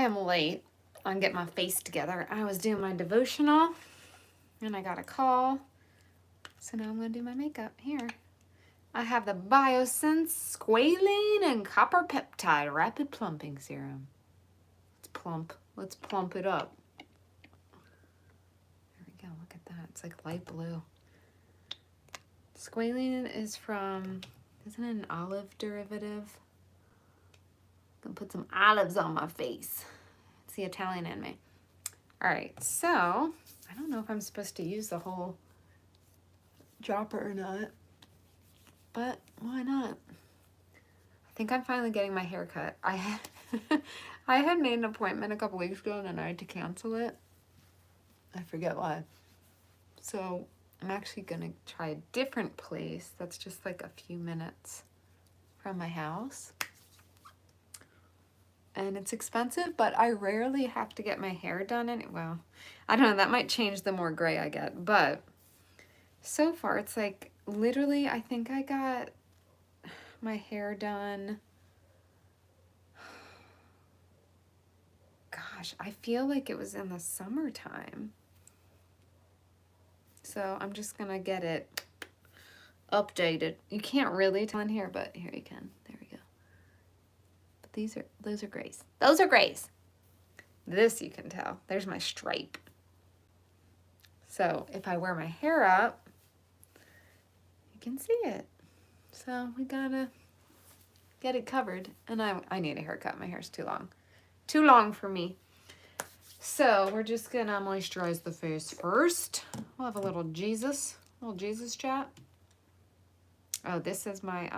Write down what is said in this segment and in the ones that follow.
am late on getting my face together. I was doing my devotional and I got a call. So now I'm going to do my makeup. Here. I have the Biosense Squalane and Copper Peptide Rapid Plumping Serum. It's plump. Let's plump it up. There we go. Look at that. It's like light blue. Squalane is from, isn't it an olive derivative? I'm going to put some olives on my face. It's the Italian in me. All right, so I don't know if I'm supposed to use the whole dropper or not, but why not? I think I'm finally getting my hair cut. I had made an appointment a couple weeks ago and then I had to cancel it. I forget why. So I'm actually gonna try a different place that's just like a few minutes from my house. And it's expensive, but I rarely have to get my hair done. Well, I don't know, that might change the more gray I get, but so far it's like literally, I think I got my hair done. Gosh, I feel like it was in the summertime. So I'm just gonna get it updated. You can't really tell in here, but here you can. There we go. Those are grays. Those are grays. This you can tell. There's my stripe. So if I wear my hair up, you can see it. So we gotta get it covered. And I need a haircut. My hair's too long. Too long for me. So we're just gonna moisturize the face first. We'll have a little Jesus chat. Oh, this is my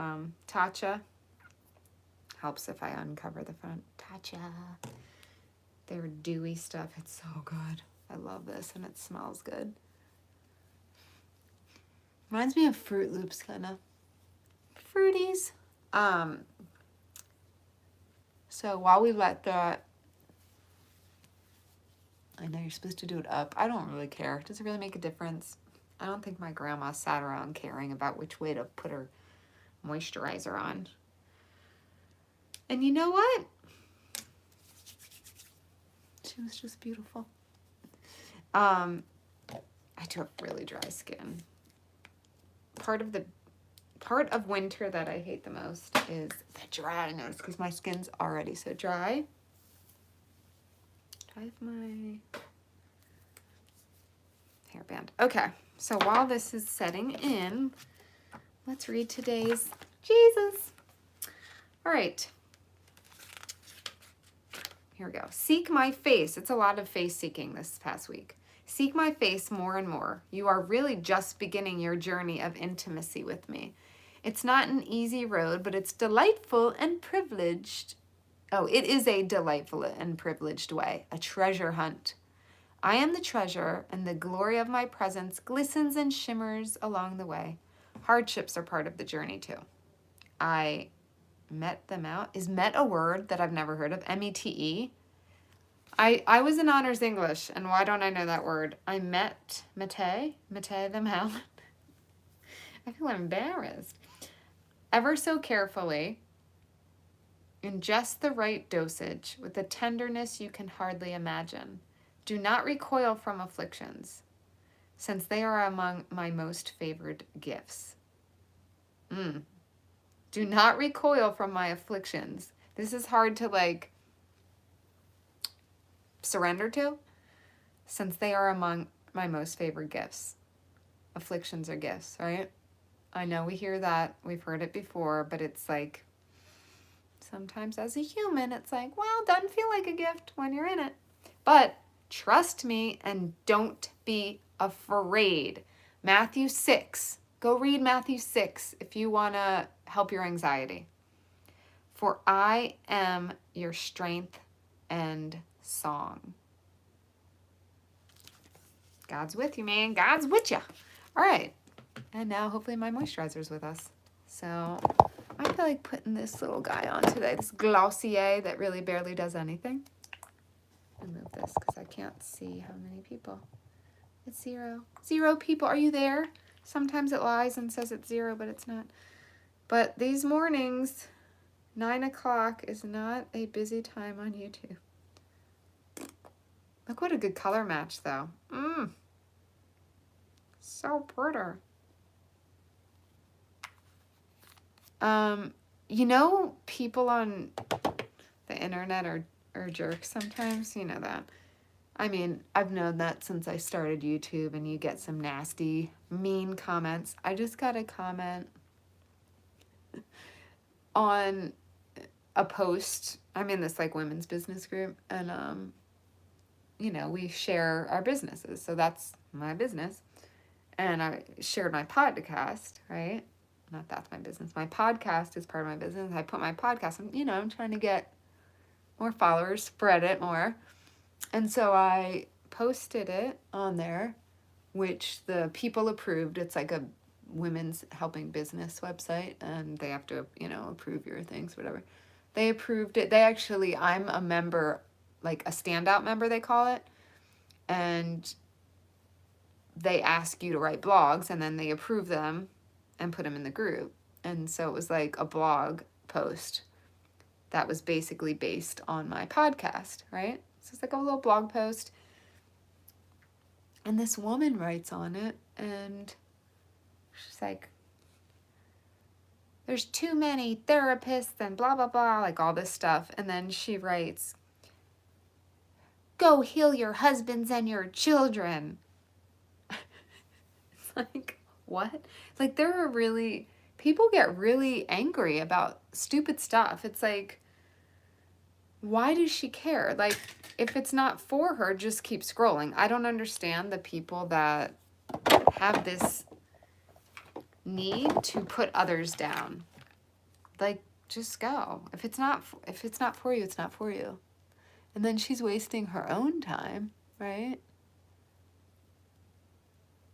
Tatcha. Helps if I uncover the front. Tatcha. They're dewy stuff. It's so good. I love this and it smells good. Reminds me of Fruit Loops, kind of. Fruities. So while we let that, I know you're supposed to do it up. I don't really care. Does it really make a difference? I don't think my grandma sat around caring about which way to put her moisturizer on. And you know what? She was just beautiful. I do have really dry skin. Part of winter that I hate the most is the dryness because my skin's already so dry. Do I have my hairband? Okay, so while this is setting in, let's read today's Jesus. All right. Here we go. Seek my face. It's a lot of face seeking this past week. Seek my face more and more. You are really just beginning your journey of intimacy with me. It's not an easy road, but it's delightful and privileged. Oh, it is a delightful and privileged way, a treasure hunt. I am the treasure, and the glory of my presence glistens and shimmers along the way. Hardships are part of the journey too. I met them out. Is met a word that I've never heard of? M-E-T-E. I was in honors English, and why don't I know that word? I met them out. I feel embarrassed. Ever so carefully, in just the right dosage, with a tenderness you can hardly imagine. Do not recoil from afflictions, since they are among my most favored gifts. Do not recoil from my afflictions. This is hard to like surrender to, since they are among my most favored gifts. Afflictions are gifts, right? I know we hear that. We've heard it before, but it's like sometimes as a human, it's like, well, it doesn't feel like a gift when you're in it. But trust me and don't be afraid. Matthew 6. Go read Matthew 6 if you want to help your anxiety. For I am your strength and song. God's with you, man. God's with you. All right. And now hopefully my moisturizer's with us. So I feel like putting this little guy on today. This Glossier that really barely does anything. I'll move this because I can't see how many people. It's 0. 0 people. Are you there? Sometimes it lies and says it's 0, but it's not. But these mornings, 9 o'clock is not a busy time on YouTube. Look what a good color match, though. So pretty. You know, people on the internet are jerks sometimes. You know that. I mean, I've known that since I started YouTube, and you get some nasty, mean comments. I just got a comment on a post. I'm in this like women's business group, and you know, we share our businesses. So that's my business. And I shared my podcast, right? Not that's my business. My podcast is part of my business. I put my podcast, you know, I'm trying to get more followers, spread it more. And so I posted it on there, which the people approved. It's like a women's helping business website, and they have to, you know, approve your things, whatever. They approved it. They actually, I'm a member, like a standout member, they call it. And they ask you to write blogs, and then they approve them and put them in the group. And so it was like a blog post that was basically based on my podcast, right? So it's like a little blog post. And this woman writes on it, and she's like, there's too many therapists and blah, blah, blah, like all this stuff. And then she writes, go heal your husbands and your children. It's like, what? Like, there are really, people get really angry about stupid stuff. It's like, why does she care? Like, if it's not for her, just keep scrolling. I don't understand the people that have this need to put others down. Like, just go. If it's not for you, it's not for you. And then she's wasting her own time, right?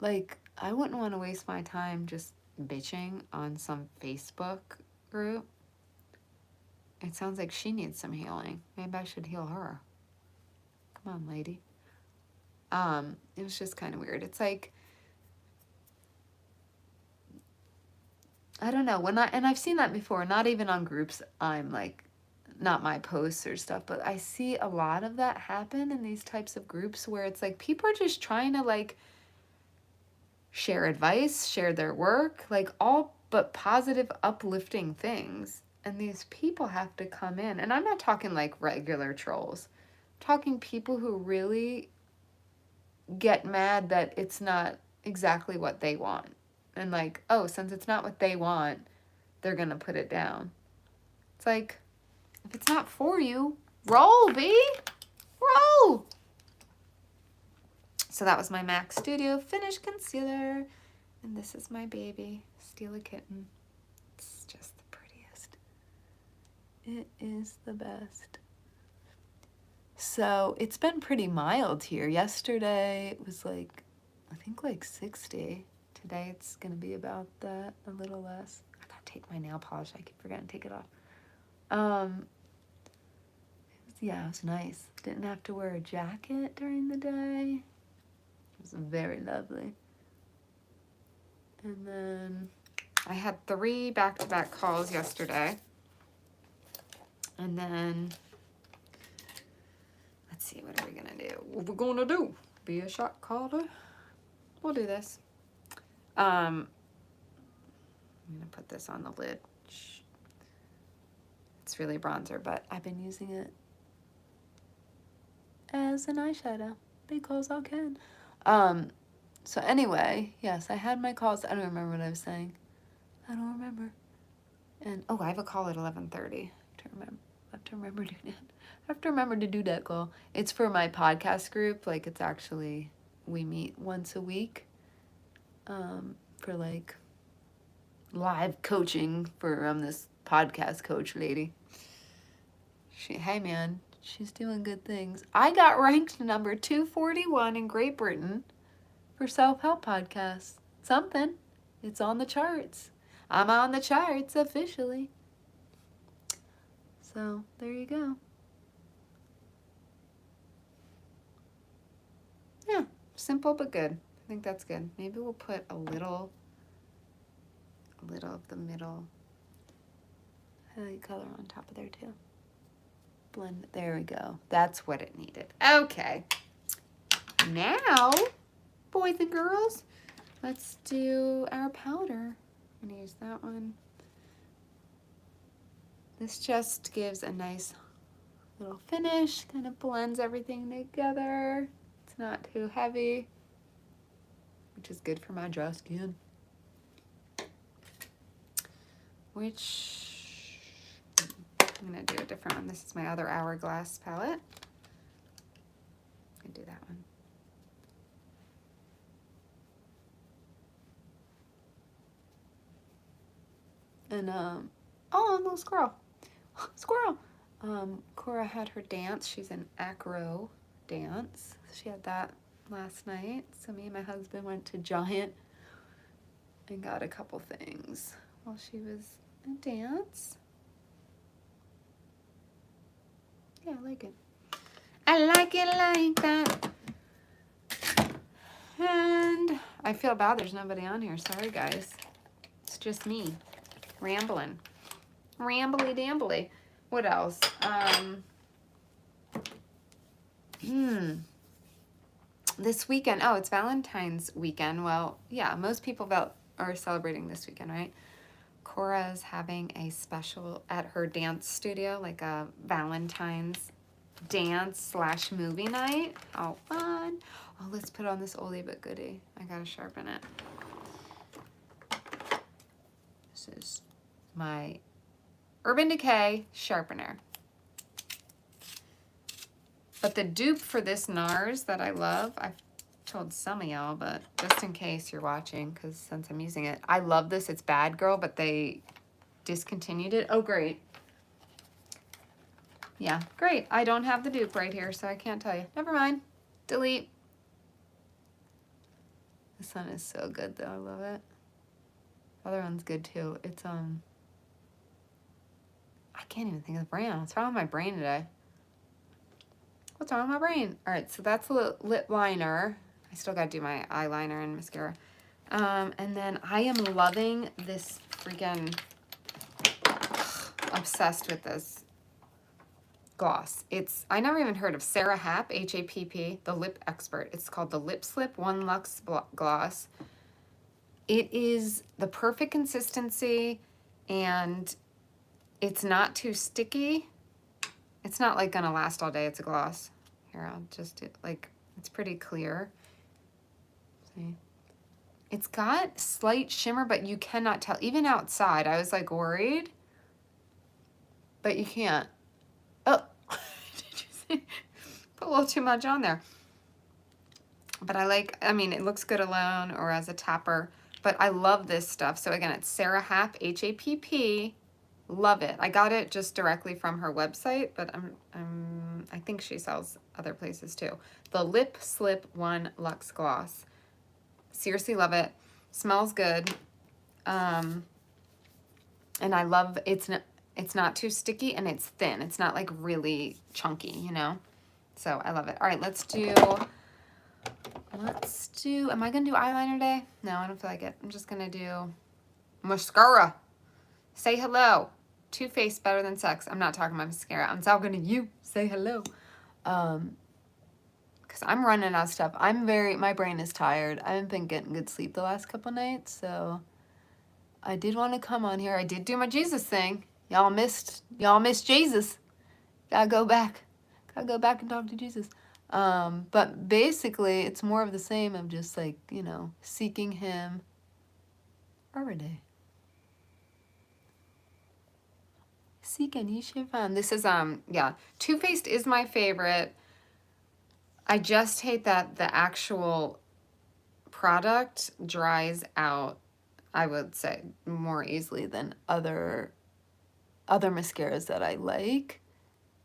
Like, I wouldn't want to waste my time just bitching on some Facebook group. It sounds like she needs some healing. Maybe I should heal her. Come on, lady. It was just kind of weird. It's like, I don't know, and I've seen that before, not even on groups I'm like, not my posts or stuff, but I see a lot of that happen in these types of groups where it's like people are just trying to like share advice, share their work, like all but positive, uplifting things. And these people have to come in, and I'm not talking like regular trolls, I'm talking people who really get mad that it's not exactly what they want. And like, oh, since it's not what they want, they're gonna put it down. It's like, if it's not for you, roll, B. Roll. So that was my MAC Studio Finish Concealer. And this is my baby, Steal a Kitten. It's just the prettiest. It is the best. So it's been pretty mild here. Yesterday it was like, I think like 60. Today it's gonna be about that, a little less. I gotta take my nail polish. I keep forgetting to take it off. Yeah, it was nice. Didn't have to wear a jacket during the day. It was very lovely. And then I had 3 back-to-back calls yesterday. And then, let's see, what are we gonna do? What we're gonna do? Be a shot caller? We'll do this. I'm gonna put this on the lid. It's really bronzer, but I've been using it as an eyeshadow because I can. So anyway, yes, I had my calls. I don't remember what I was saying. I don't remember. And oh, I have a call at 11:30. I have to remember doing it. I have to remember to do that call. It's for my podcast group. Like, it's actually, we meet once a week for like live coaching for this podcast coach lady. Hey man, she's doing good things. I got ranked number 241 in Great Britain for self-help podcasts. Something. It's on the charts. I'm on the charts officially. So there you go. Yeah, simple but good. I think that's good. Maybe we'll put a little of the middle highlight color on top of there too. Blend. There we go. That's what it needed. Okay. Now, boys and girls, let's do our powder. I'm gonna use that one. This just gives a nice little finish, kind of blends everything together. It's not too heavy, which is good for my dry skin. Which, I'm gonna do a different one. This is my other Hourglass palette. I can do that one. And, oh, a little squirrel. Squirrel! Cora had her dance. She's an acro dance. She had that last night. So me and my husband went to Giant and got a couple things while she was in dance. Yeah, I like it. I like it like that. And I feel bad there's nobody on here. Sorry, guys. It's just me rambling. Rambly dambly. What else? This weekend, oh, it's Valentine's weekend. Well, yeah, most people are celebrating this weekend, right? Cora's having a special at her dance studio, like a Valentine's dance / movie night. How fun. Oh, let's put on this oldie but goodie. I gotta sharpen it. This is my Urban Decay sharpener. But the dupe for this NARS that I love, I've told some of y'all, but just in case you're watching, because since I'm using it, I love this. It's Bad Girl, but they discontinued it. Oh, great. Yeah, great. I don't have the dupe right here, so I can't tell you. Never mind. Delete. This one is so good, though. I love it. The other one's good, too. It's, I can't even think of the brand. What's wrong with my brain today? What's wrong with my brain? All right, so that's the lip liner. I still got to do my eyeliner and mascara. And then I am loving this freaking, obsessed with this gloss. I never even heard of Sarah Happ, H-A-P-P, the lip expert. It's called the Lip Slip One Luxe Gloss. It is the perfect consistency, and it's not too sticky. It's not like gonna last all day. It's a gloss. Here, I'll just do, like, it's pretty clear. See? It's got slight shimmer, but you cannot tell. Even outside, I was like worried, but you can't. Oh, did you see? Put a little too much on there. But I mean, it looks good alone or as a topper, but I love this stuff. So again, it's Sarah Happ, H-A-P-P. Love it. I got it just directly from her website, but I think she sells other places too. The Lip Slip One Luxe Gloss. Seriously love it. Smells good. And I love it's not too sticky and it's thin. It's not like really chunky, you know? So I love it. All right, am I gonna do eyeliner today? No, I don't feel like it. I'm just gonna do mascara. Say hello. Too Faced Better Than Sex. I'm not talking about mascara. I'm talking to you. Say hello. Because I'm running out of stuff. My brain is tired. I haven't been getting good sleep the last couple nights, so I did want to come on here. I did do my Jesus thing. Y'all missed Jesus. Gotta go back and talk to Jesus. But basically, it's more of the same of just like, you know, seeking him every day. Seek and ye shall find. This is, yeah, Too Faced is my favorite. I just hate that the actual product dries out, I would say, more easily than other mascaras that I like.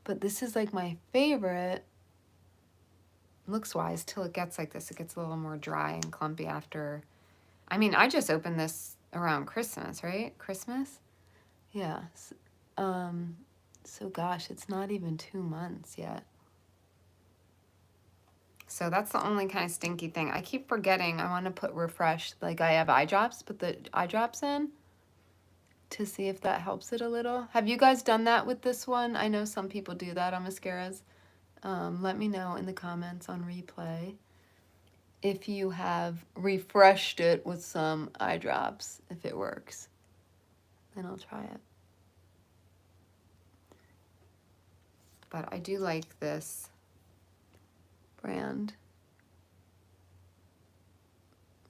But this is like my favorite looks-wise till it gets like this. It gets a little more dry and clumpy after. I mean, I just opened this around Christmas, right? Christmas? Yeah. So gosh, it's not even 2 months yet. So that's the only kind of stinky thing. I keep forgetting I want to put refresh, like I have eye drops, put the eye drops in to see if that helps it a little. Have you guys done that with this one? I know some people do that on mascaras. Let me know in the comments on replay. if you have refreshed it with some eye drops, if it works. Then I'll try it. But I do like this brand.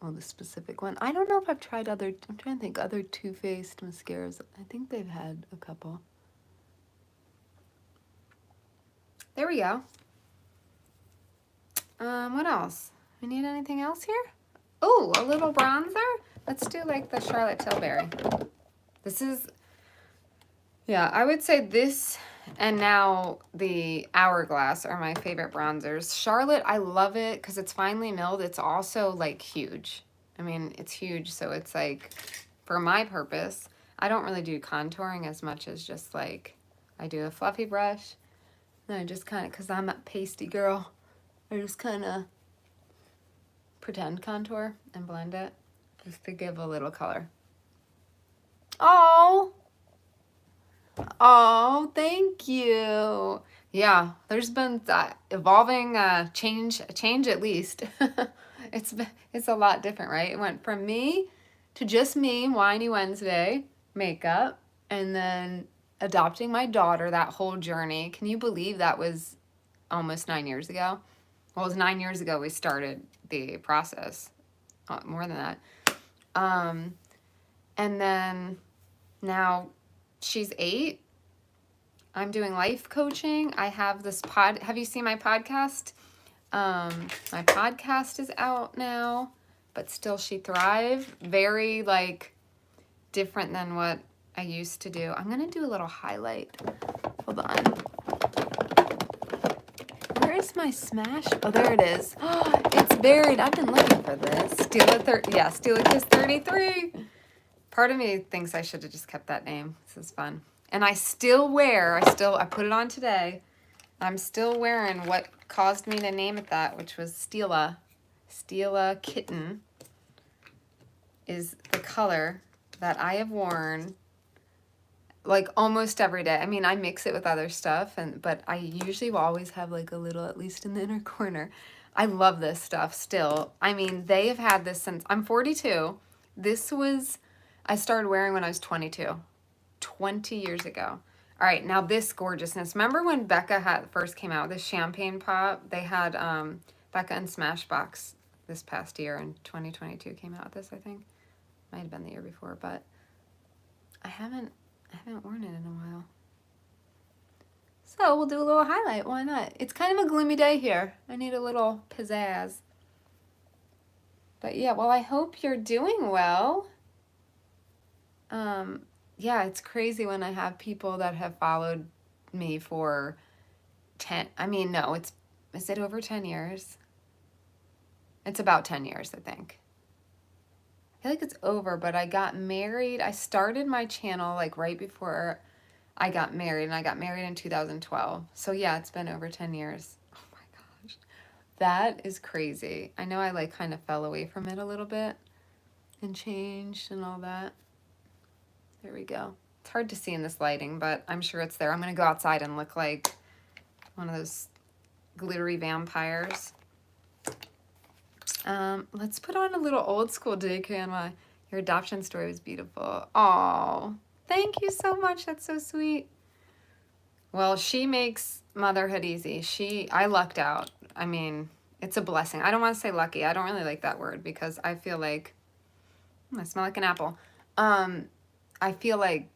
Well, the specific one. I don't know if I've tried other, I'm trying to think, other Too Faced mascaras. I think they've had a couple. There we go. What else? We need anything else here? Oh, a little bronzer? Let's do like the Charlotte Tilbury. This is, yeah, I would say this and now the Hourglass are my favorite bronzers. Charlotte, I love it because it's finely milled. It's also like huge. I mean, it's huge, so it's like, for my purpose, I don't really do contouring as much as just like, I do a fluffy brush, and I just kind of, because I'm a pasty girl, I just kind of pretend contour and blend it just to give a little color. Oh, oh, thank you. Yeah, there's been that evolving change at least. It's a lot different, right? It went from me to just me, Whiny Wednesday makeup, and then adopting my daughter, that whole journey. Can you believe that was almost 9 years ago? Well, it was 9 years ago we started the process. More than that. And then now she's 8. I'm doing life coaching. I have this have you seen my podcast? My podcast is out now, but Still She Thrive. Very like different than what I used to do. I'm gonna do a little highlight. Hold on. Where is my smash? Oh, there it is. Oh, it's buried. I've been looking for this. Steal a Kiss 33. Part of me thinks I should have just kept that name. This is fun. And I still wear, I put it on today. I'm still wearing what caused me to name it that, which was Stila. Stila Kitten is the color that I have worn like almost every day. I mean, I mix it with other stuff, but I usually will always have like a little, at least in the inner corner. I love this stuff still. I mean, they have had this since I'm 42. This was, I started wearing when I was 22, 20 years ago. All right, now this gorgeousness. Remember when Becca first came out with this champagne pop? They had Becca and Smashbox this past year in 2022 came out with this, I think. Might have been the year before, but I haven't worn it in a while. So we'll do a little highlight. Why not? It's kind of a gloomy day here. I need a little pizzazz. But yeah, well, I hope you're doing well. Yeah, it's crazy when I have people that have followed me for 10, I mean, no, is it over 10 years? It's about 10 years, I think. I feel like it's over, but I got married. I started my channel like right before I got married, and I got married in 2012. So yeah, it's been over 10 years. Oh my gosh. That is crazy. I know I like kind of fell away from it a little bit and changed and all that. There we go. It's hard to see in this lighting, but I'm sure it's there. I'm going to go outside and look like one of those glittery vampires. Let's put on a little old school DECOR. Your adoption story was beautiful. Oh, thank you so much. That's so sweet. Well, she makes motherhood easy. I lucked out. I mean, it's a blessing. I don't want to say lucky. I don't really like that word because I feel like, I smell like an apple. I feel like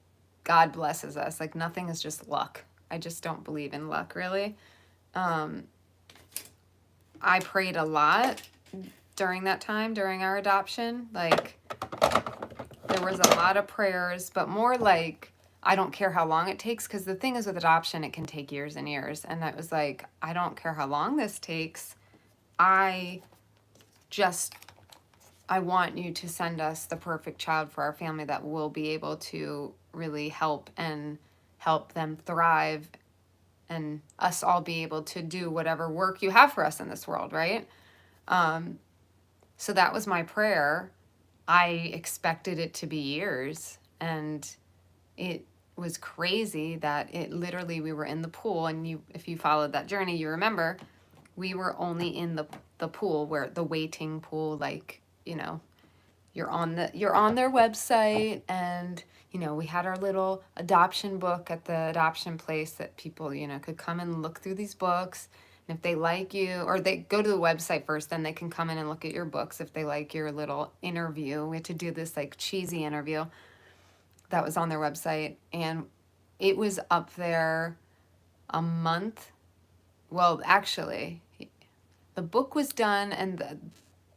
God blesses us. Like nothing is just luck. I just don't believe in luck, really. I prayed a lot during that time, during our adoption. Like, there was a lot of prayers, but more like, I don't care how long it takes, because the thing is with adoption, it can take years and years. And I was like, I don't care how long this takes. I want you to send us the perfect child for our family that will be able to really help them thrive, and us all be able to do whatever work you have for us in this world, right? So that was my prayer. I expected it to be years, and it was crazy that we were in the pool, and if you followed that journey, you remember we were only in the pool, where the waiting pool, like, you know, you're on their website, and, you know, we had our little adoption book at the adoption place that people, you know, could come and look through these books. And if they like you, or they go to the website first, then they can come in and look at your books if they like your little interview. We had to do this like cheesy interview that was on their website, and it was up there a month. Well, actually, the book was done, and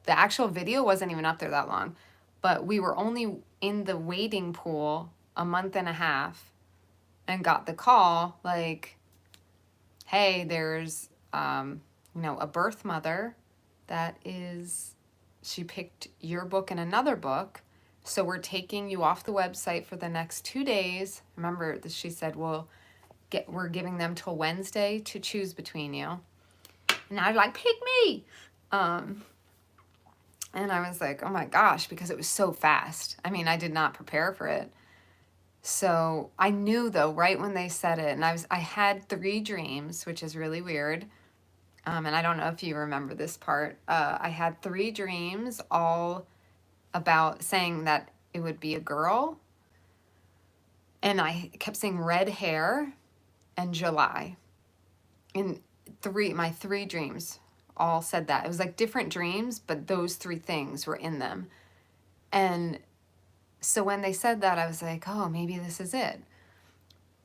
the actual video wasn't even up there that long, but we were only in the waiting pool a month and a half, and got the call like, hey, there's you know, a birth mother that is, she picked your book and another book, so we're taking you off the website for the next 2 days. Remember, she said, we're giving them till Wednesday to choose between you. And I was like, pick me. And I was like, oh my gosh, because it was so fast. I mean, I did not prepare for it. So I knew, though, right when they said it, and I had 3 dreams, which is really weird. And I don't know if you remember this part. I had 3 dreams, all about saying that it would be a girl. And I kept saying red hair and July. And my 3 dreams all said that. It was like different dreams, but those 3 things were in them. And so when they said that, I was like, oh, maybe this is it.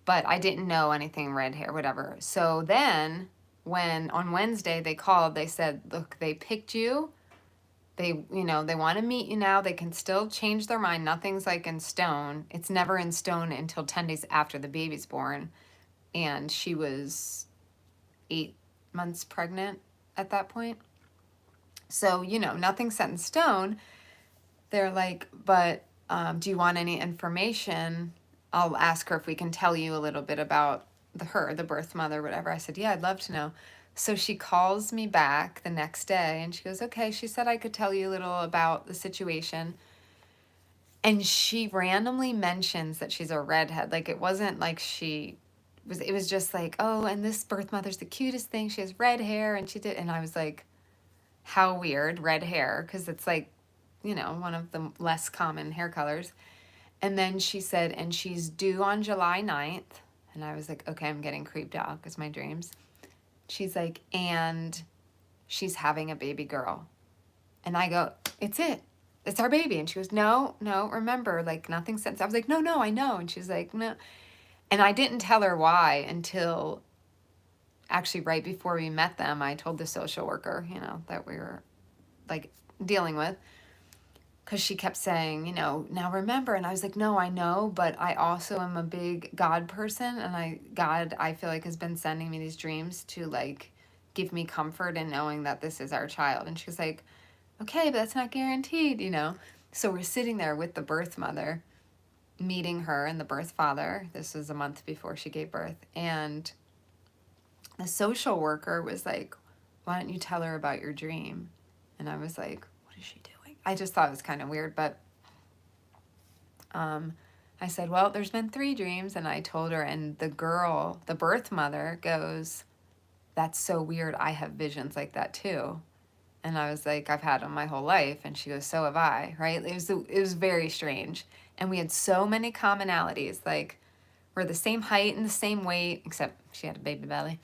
But I didn't know anything red hair, whatever. So then when on Wednesday they called, they said, look, they picked you. They, you know, they want to meet you now. They can still change their mind. Nothing's like in stone. It's never in stone until 10 days after the baby's born. And she was 8 months pregnant at that point. So, you know, nothing's set in stone. They're like, but do you want any information? I'll ask her if we can tell you a little bit about the birth mother, whatever. I said, yeah, I'd love to know. So she calls me back the next day, and she goes, okay, she said I could tell you a little about the situation. And she randomly mentions that she's a redhead. Like, it wasn't like it was just like, oh, and this birth mother's the cutest thing. She has red hair, and and I was like, how weird, red hair, because it's like, you know, one of the less common hair colors. And then she said, and she's due on July 9th. And I was like, okay, I'm getting creeped out because my dreams. She's like, and she's having a baby girl. And I go, it's it. It's our baby. And she goes, no, remember, like, nothing sense. I was like, no, I know. And she's like, no. And I didn't tell her why until actually right before we met them. I told the social worker, you know, that we were like dealing with. Because she kept saying, you know, now remember. And I was like, no, I know, but I also am a big God person. And God, I feel like, has been sending me these dreams to, like, give me comfort in knowing that this is our child. And she was like, okay, but that's not guaranteed, you know. So we're sitting there with the birth mother, meeting her and the birth father. This was a month before she gave birth. And the social worker was like, why don't you tell her about your dream? And I was like, what is she doing? I just thought it was kind of weird, but I said, well, there's been 3 dreams, and I told her, and the girl, the birth mother, goes, that's so weird. I have visions like that too. And I was like, I've had them my whole life. And she goes, so have I, right? It was very strange. And we had so many commonalities, like we're the same height and the same weight, except she had a baby belly.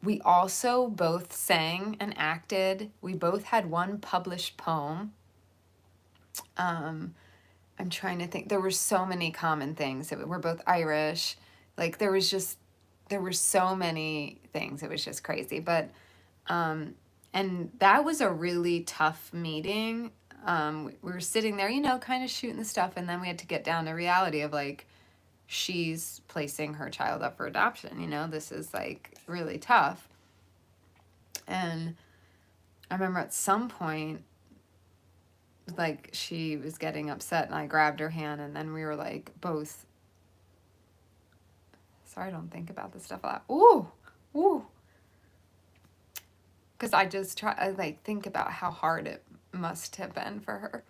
We also both sang and acted. We both had 1 published poem. I'm trying to think. There were so many common things. We're both Irish. Like, there were so many things. It was just crazy. But, and that was a really tough meeting. We were sitting there, you know, kind of shooting the stuff. And then we had to get down to reality of, like, she's placing her child up for adoption. You know, this is, like, really tough. And I remember at some point, like, she was getting upset, and I grabbed her hand, and then we were, like, both, sorry, I don't think about this stuff a lot. Ooh. Because I like, think about how hard it must have been for her.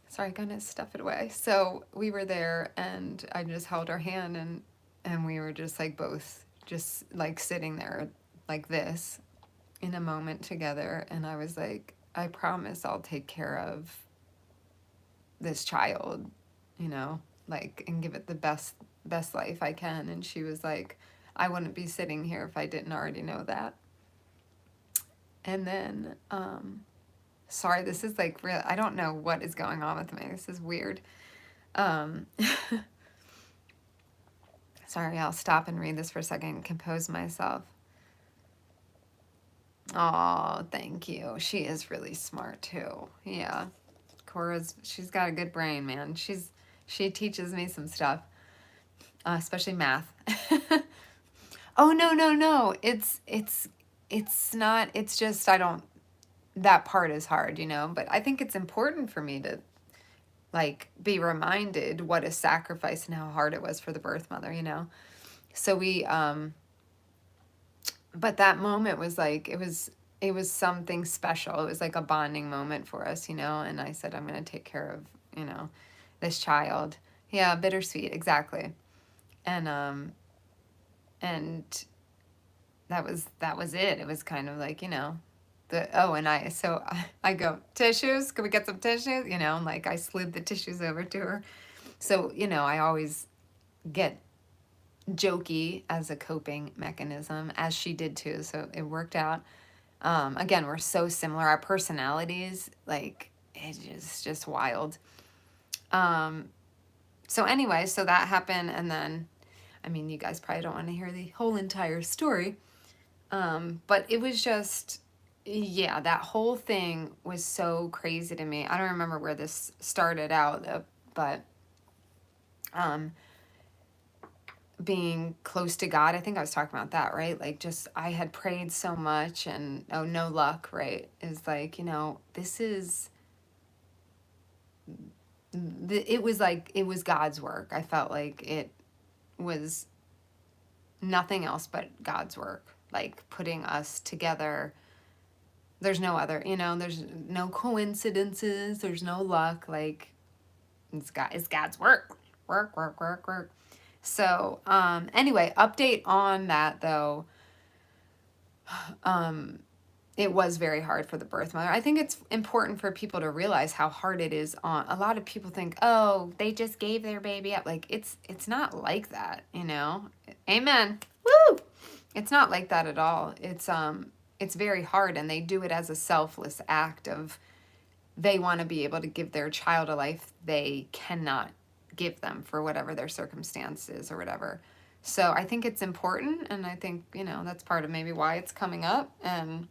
Sorry, gonna stuff it away. So we were there, and I just held her hand, and we were just, like, both just like sitting there like this in a moment together. And I was like, I promise I'll take care of this child, you know, like, and give it the best life I can. And she was like, I wouldn't be sitting here if I didn't already know that. And then, sorry, this is like real, I don't know what is going on with me. This is weird. Sorry, I'll stop and read this for a second and compose myself. Oh, thank you. She is really smart too. Yeah. She's got a good brain, man. She teaches me some stuff, especially math. Oh, no. It's not, it's just, that part is hard, you know, but I think it's important for me to like be reminded what a sacrifice and how hard it was for the birth mother, you know? So but that moment was like, it was something special. It was like a bonding moment for us, you know? And I said, I'm going to take care of, you know, this child. Yeah. Bittersweet. Exactly. And that was it. It was kind of like, you know, so I go, tissues, can we get some tissues? You know, like I slid the tissues over to her. So, you know, I always get jokey as a coping mechanism, as she did too. So it worked out. Again, we're so similar. Our personalities, like, it is just wild. So anyway, so that happened. And then, I mean, you guys probably don't want to hear the whole entire story. But it was just, yeah, that whole thing was so crazy to me. I don't remember where this started out, but being close to God, I think I was talking about that, right? Like, just, I had prayed so much and, oh, no luck, right? Is like, you know, it was God's work. I felt like it was nothing else but God's work, like putting us together. There's no other, you know, there's no coincidences. There's no luck. Like, it's God's work. Work. So, anyway, update on that though. It was very hard for the birth mother. I think it's important for people to realize how hard it is on, a lot of people think, oh, they just gave their baby up. Like, it's not like that, you know? Amen. Woo! It's not like that at all. It's very hard, and they do it as a selfless act of, they want to be able to give their child a life they cannot give them for whatever their circumstances or whatever. So I think it's important, and I think, you know, that's part of maybe why it's coming up, and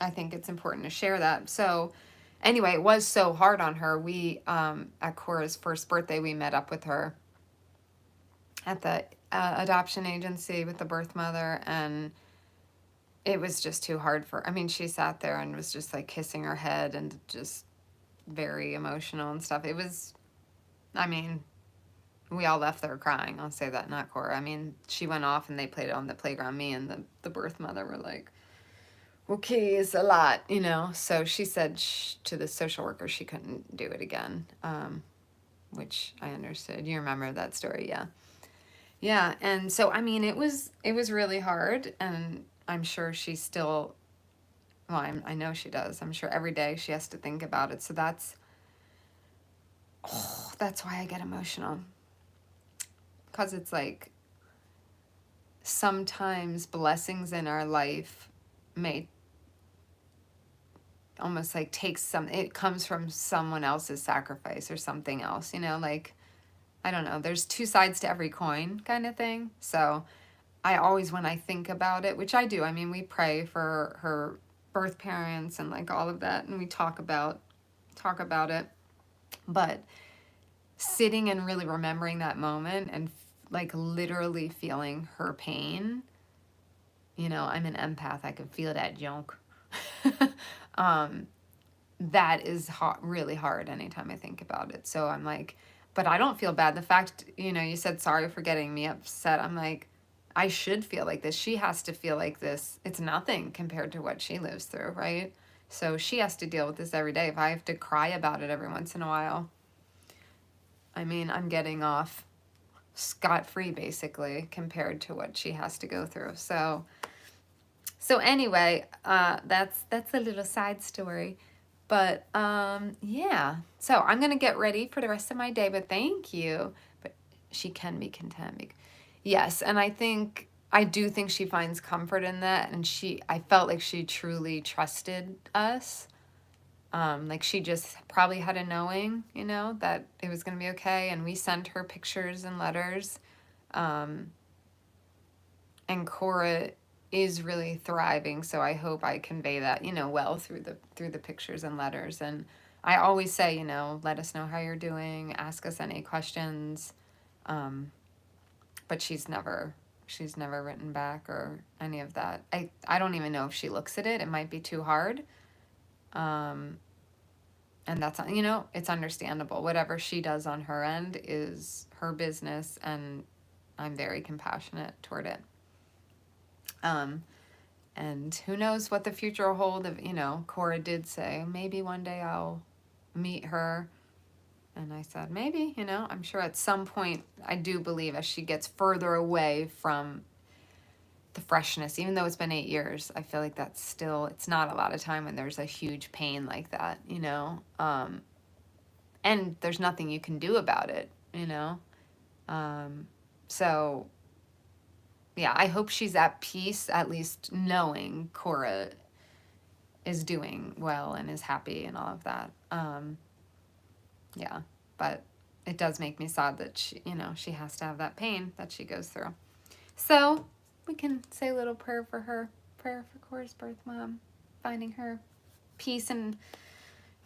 I think it's important to share that. So anyway, it was so hard on her. We, at Cora's first birthday, we met up with her at the adoption agency with the birth mother, and it was just too hard for, I mean, she sat there and was just like kissing her head and just very emotional and stuff. It was, I mean, we all left there crying. I'll say that, not Cora. I mean, she went off and they played it on the playground. Me and the birth mother were like, okay, it's a lot, you know? So she said to the social worker she couldn't do it again, which I understood. You remember that story, yeah. Yeah, and so, I mean, it was really hard, and I'm sure she still, well, I know she does. I'm sure every day she has to think about it. So that's why I get emotional. Because it's like, sometimes blessings in our life may almost like it comes from someone else's sacrifice or something else, you know, like, I don't know, there's two sides to every coin kind of thing. So I always, when I think about it, which I do, I mean, we pray for her birth parents and like all of that, and we talk about it, but sitting and really remembering that moment and like literally feeling her pain, you know, I'm an empath, I can feel that junk. That is really hard anytime I think about it. So I'm like, but I don't feel bad. The fact, you know, you said sorry for getting me upset. I'm like, I should feel like this. She has to feel like this. It's nothing compared to what she lives through, right? So she has to deal with this every day. If I have to cry about it every once in a while, I mean, I'm getting off scot-free basically compared to what she has to go through. So anyway, that's a little side story. But yeah, so I'm gonna get ready for the rest of my day, but thank you. But she can be content. Yes, and I do think she finds comfort in that, and I felt like she truly trusted us. Like she just probably had a knowing, you know, that it was gonna be okay, and we sent her pictures and letters. And Cora is really thriving, so I hope I convey that, you know, well through the pictures and letters. And I always say, you know, let us know how you're doing, ask us any questions. But she's never written back or any of that. I don't even know if she looks at it. It might be too hard. And that's, you know, it's understandable. Whatever she does on her end is her business, and I'm very compassionate toward it. And who knows what the future will hold. Of, you know, Cora did say, maybe one day I'll meet her. And I said, maybe, you know, I'm sure at some point, I do believe as she gets further away from the freshness, even though it's been 8 years, I feel like that's still, it's not a lot of time when there's a huge pain like that, you know? And there's nothing you can do about it, you know? So yeah, I hope she's at peace, at least knowing Cora is doing well and is happy and all of that. Yeah, but it does make me sad that she, you know, she has to have that pain that she goes through. So we can say a little prayer for her. Prayer for Cora's birth mom, finding her peace and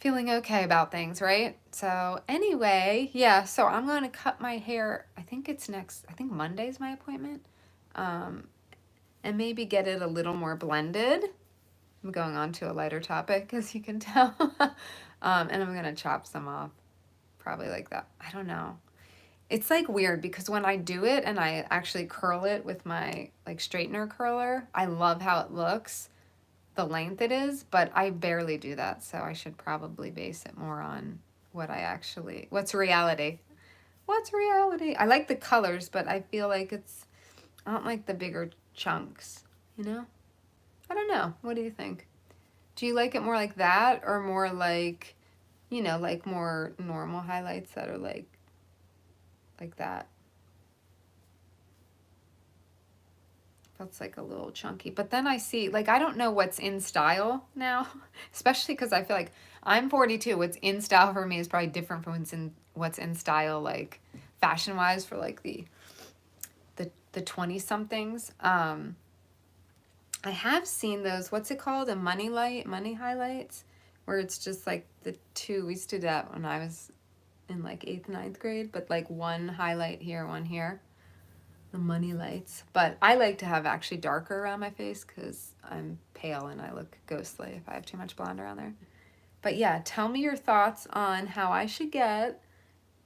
feeling okay about things, right? So anyway, yeah, so I'm going to cut my hair. I think Monday's my appointment. And maybe get it a little more blended. I'm going on to a lighter topic, as you can tell. And I'm going to chop some off. Probably like that. I don't know. It's like weird because when I do it and I actually curl it with my like straightener curler, I love how it looks, the length it is, but I barely do that. So I should probably base it more on what's reality. What's reality? I like the colors, but I feel like I don't like the bigger chunks, you know? I don't know. What do you think? Do you like it more like that or more like, you know, like more normal highlights that are like that? That's like a little chunky. But then I see, like, I don't know what's in style now, especially because I feel like I'm 42. What's in style for me is probably different from what's in style, like fashion-wise for like the 20-somethings. I have seen those, what's it called? A money highlights, where it's just like the two, we used to do that when I was in like 8th, 9th grade, but like one highlight here, one here, the money lights. But I like to have actually darker around my face because I'm pale and I look ghostly if I have too much blonde around there. But yeah, tell me your thoughts on how I should get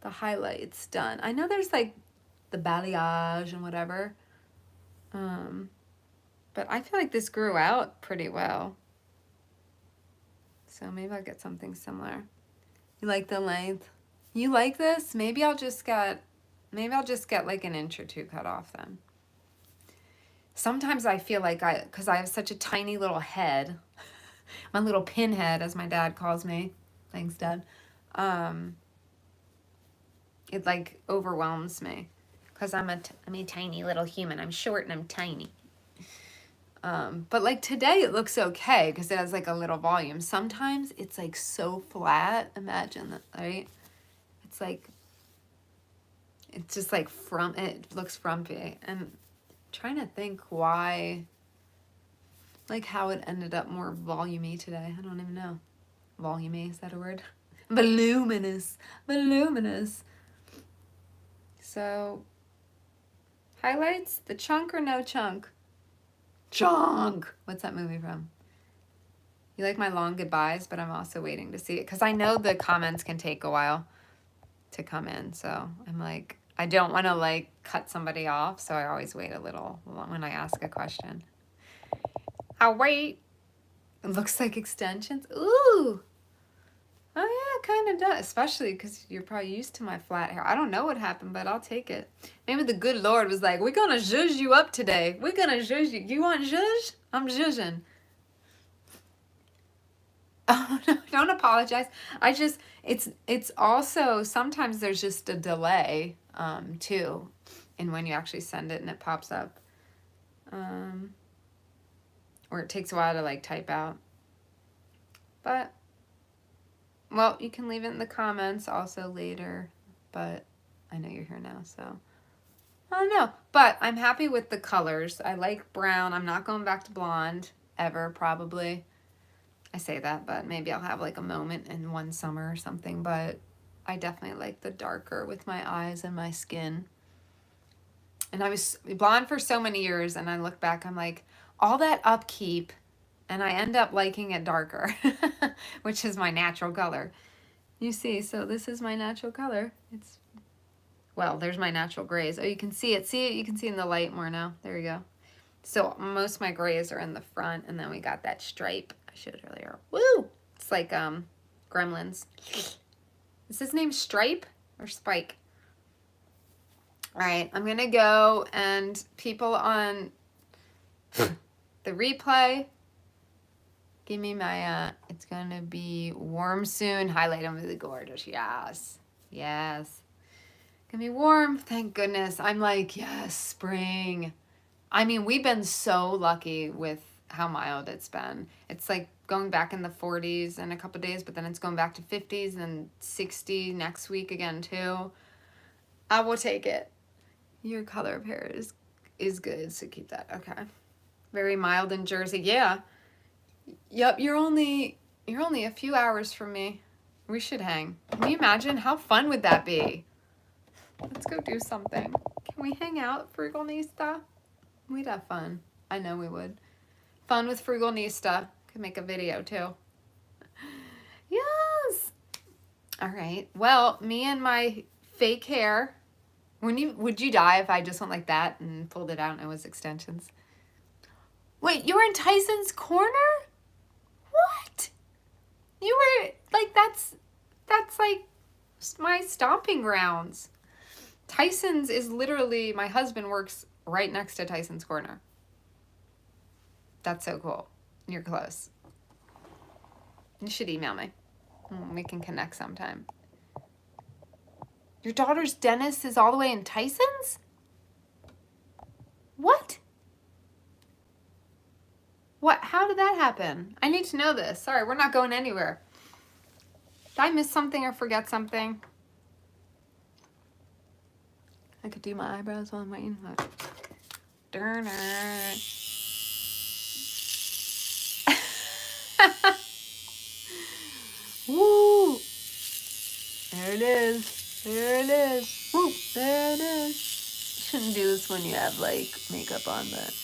the highlights done. I know there's like the balayage and whatever, but I feel like this grew out pretty well. So maybe I'll get something similar. You like the length? You like this? Maybe I'll just get like an inch or two cut off then. Sometimes I feel like because I have such a tiny little head, my little pinhead, as my dad calls me. Thanks, Dad. It like overwhelms me because I'm a tiny little human. I'm short and I'm tiny. But like today it looks okay because it has like a little volume. Sometimes it's like so flat. Imagine that, right? It's like, it's just like it looks frumpy. And I'm trying to think why, like how it ended up more volumey today. I don't even know. Volumey, is that a word? Voluminous. So, highlights, the chunk or no chunk? Chunk! What's that movie from? You like my long goodbyes, but I'm also waiting to see it. Because I know the comments can take a while to come in. So I'm like, I don't want to like cut somebody off. So I always wait a little when I ask a question. I'll wait. It looks like extensions. Ooh! Oh yeah, it kind of does, especially because you're probably used to my flat hair. I don't know what happened, but I'll take it. Maybe the good Lord was like, we're gonna zhuzh you up today. We're gonna zhuzh you. You want zhuzh? I'm zhuzhing. Oh no, don't apologize. I just, it's also, sometimes there's just a delay, too, in when you actually send it and it pops up. Or it takes a while to like type out. But, well, you can leave it in the comments also later, but I know you're here now, so I don't know. But I'm happy with the colors. I like brown. I'm not going back to blonde ever, probably. I say that, but maybe I'll have like a moment in one summer or something, but I definitely like the darker with my eyes and my skin. And I was blonde for so many years, and I look back, I'm like, all that upkeep, and I end up liking it darker, which is my natural color. You see, so this is my natural color. It's, well, there's my natural grays. Oh, you can see it. See it? You can see in the light more now. There you go. So most of my grays are in the front, and then we got that stripe I showed earlier. Woo! It's like Gremlins. Is his name Stripe or Spike? All right, I'm gonna go, and people on the replay, give me my, it's gonna be warm soon. Highlight them really gorgeous. Yes. Yes. Gonna be warm. Thank goodness. I'm like, yes, spring. I mean, we've been so lucky with how mild it's been. It's like going back in the 40s in a couple of days, but then it's going back to 50s and 60 next week again too. I will take it. Your color of hair is good, so keep that. Okay. Very mild in Jersey. Yeah. Yep, you're only a few hours from me. We should hang. Can you imagine? How fun would that be? Let's go do something. Can we hang out, Frugalnista? We'd have fun. I know we would. Fun with Frugalnista. Could make a video too. Yes. All right. Well, me and my fake hair. Would you die if I just went like that and pulled it out and it was extensions? Wait, you were in Tyson's corner? What? You were like, that's like my stomping grounds. Tyson's is literally, my husband works right next to Tyson's corner. That's so cool. You're close. You should email me. We can connect sometime. Your daughter's dentist is all the way in Tyson's? What? What? How did that happen? I need to know this. Sorry, we're not going anywhere. Did I miss something or forget something? I could do my eyebrows while I'm waiting. Look. Durner. Woo! There it is. There it is. Woo! There it is. Shouldn't do this when you have like makeup on, but.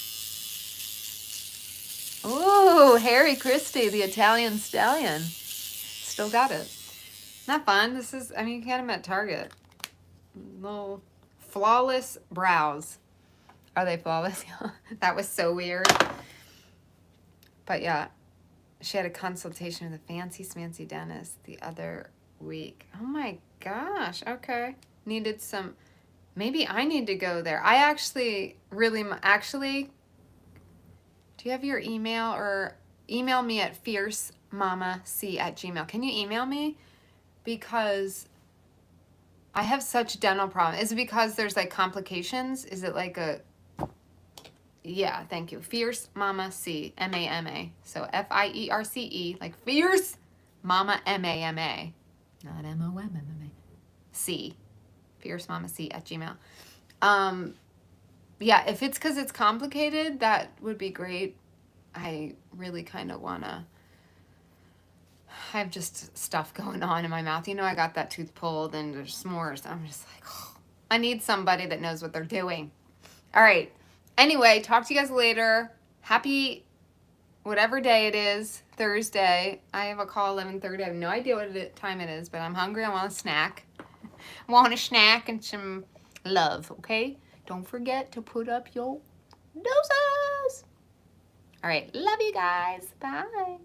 Ooh, Harry Christy, the Italian stallion. Still got it. Not fun. This is, I mean, you can get them at Target. Little flawless brows. Are they flawless? That was so weird. But yeah, she had a consultation with a fancy smancy dentist the other week. Oh my gosh. Okay. Needed some, maybe I need to go there. I actually really, do you have your email, or email me at fiercemamac@gmail. Can you email me? Because I have such dental problems. Is it because there's like complications? Is it like a, yeah, thank you. Fierce Mama C, M-A-M-A. So F-I-E-R-C-E, like Fierce Mama M-A-M-A. Not M-O-M-M-A. C. FierceMamaC@gmail. Yeah, if it's because it's complicated, that would be great. I really kind of want to, I have just stuff going on in my mouth. You know, I got that tooth pulled and there's s'mores. I'm just like, oh, I need somebody that knows what they're doing. All right. Anyway, talk to you guys later. Happy whatever day it is, Thursday. I have a call 11:30. I have no idea what time it is, but I'm hungry. I want a snack. I want a snack and some love, okay? Don't forget to put up your doses. All right. Love you guys. Bye.